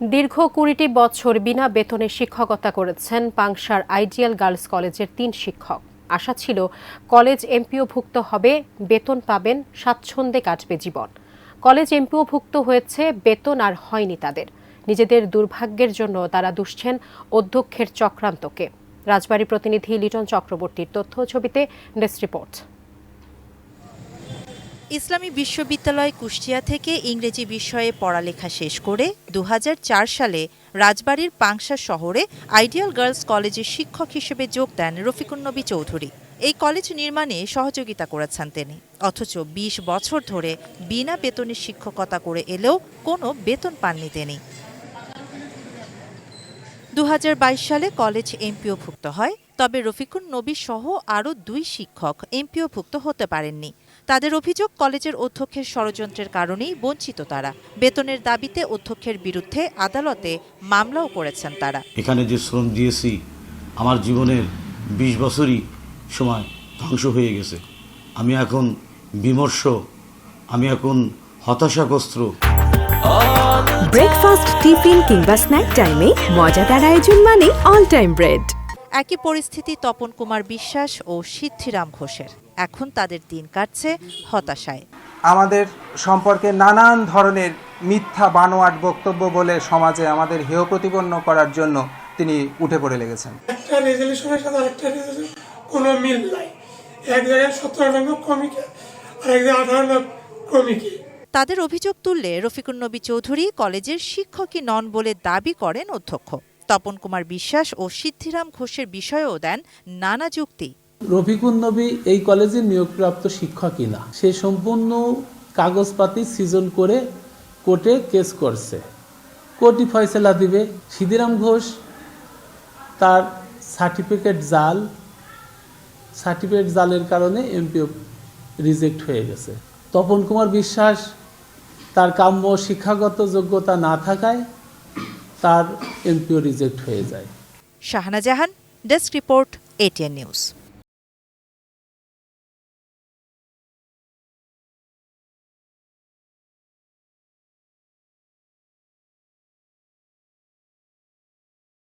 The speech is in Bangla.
দীর্ঘ ২০টি বছর বিনা বেতনে শিক্ষকতা করেছেন পাংশার আইডিয়াল গার্লস কলেজের ৩ শিক্ষক। আশা ছিল কলেজ এমপিওভুক্ত হবে, বেতন পাবেন, স্বাচ্ছন্দ্যে কাটবে জীবন। কলেজ এমপিওভুক্ত হয়েছে, বেতন আর হয়নি তাদের। নিজেদের দুর্ভাগ্যের জন্য তারা দুষছেন অধ্যক্ষের চক্রান্তকে। রাজবাড়ী প্রতিনিধি লিটন চক্রবর্তীর তথ্য ছবিতে ডেস্ক রিপোর্ট। ইসলামী বিশ্ববিদ্যালয় কুষ্টিয়া থেকে ইংরেজি বিষয়ে পড়ালেখা শেষ করে ২০০৪ সালে রাজবাড়ীর পাংশা শহরে আইডিয়াল গার্লস কলেজে শিক্ষক হিসেবে যোগ দেন রফিকুন নবী চৌধুরী। এই কলেজ নির্মাণে সহযোগিতা করেছেন তিনি। অথচ ২০ বছর ধরে বিনা বেতনে শিক্ষকতা করে এলেও কোনো বেতন পাননি তিনি। ২০২২ সালে কলেজ এমপিওভুক্ত হয়, তবে রফিকুন নবী সহ আরও ২ শিক্ষক এমপিওভুক্ত হতে পারেননি। তাদের অভিযোগ, কলেজের অধ্যক্ষের ষড়যন্ত্রের কারণেই বঞ্চিত তারা। বেতনের দাবিতে অধ্যক্ষের বিরুদ্ধে আদালতে মামলাও করেছেন তারা। এখানে যে শ্রম দিয়েছি, আমার জীবনের ২০ বছরই সময় ধ্বংস হয়ে গেছে। আমি এখন বিমর্ষ, আমি এখন হতাশাগ্রস্ত। ব্রেকফাস্ট, টিফিন কিংবা স্ন্যাক টাইমে মজাদার আয়োজন মানে অল টাইম ব্রেড। একই পরিস্থিতি তপন কুমার বিশ্বাস ও সিদ্ধিরাম ঘোষের। এখন তাদের দিন কাটছে হতাশায়। আমাদের সম্পর্কে নানান ধরনের মিথ্যা বানোয়াট বক্তব্য বলে সমাজে আমাদের হেয় প্রতিপন্ন করার জন্য তিনি উঠে পড়ে লেগেছেন। একটা রেজলিউশনের সাথে আরেকটা রেজলিউশন কোনো মিল নাই। এক জায়গায় ১৭ নম্বর কমিকে আর এক জায়গায় ১৮ নম্বর কমিকে। তাদের অভিযোগ তুললে রফিকুন নবী চৌধুরী কলেজের শিক্ষকই নন বলে দাবি করেন অধ্যক্ষ। তপন কুমার বিশ্বাস ও সিদ্ধিরাম ঘোষের বিষয়েও দেন নানা যুক্তি। রফিকুন নবী এই কলেজের নিয়োগপ্রাপ্ত শিক্ষকই না, সে সম্পূর্ণ কাগজপাতি সৃজন করে কোর্টে কেস করছে, কোর্টই ফয়সালা দিবে। সিদ্ধিরাম ঘোষ তার সার্টিফিকেট জালের কারণে এমপিও রিজেক্ট হয়ে গেছে। তপন কুমার বিশ্বাস তার কাম্য শিক্ষাগত যোগ্যতা না থাকায় তার এমপিও রিজেক্ট হয়ে যায়। শাহানা জাহান, ডেস্ক রিপোর্ট, এটিএন নিউজ।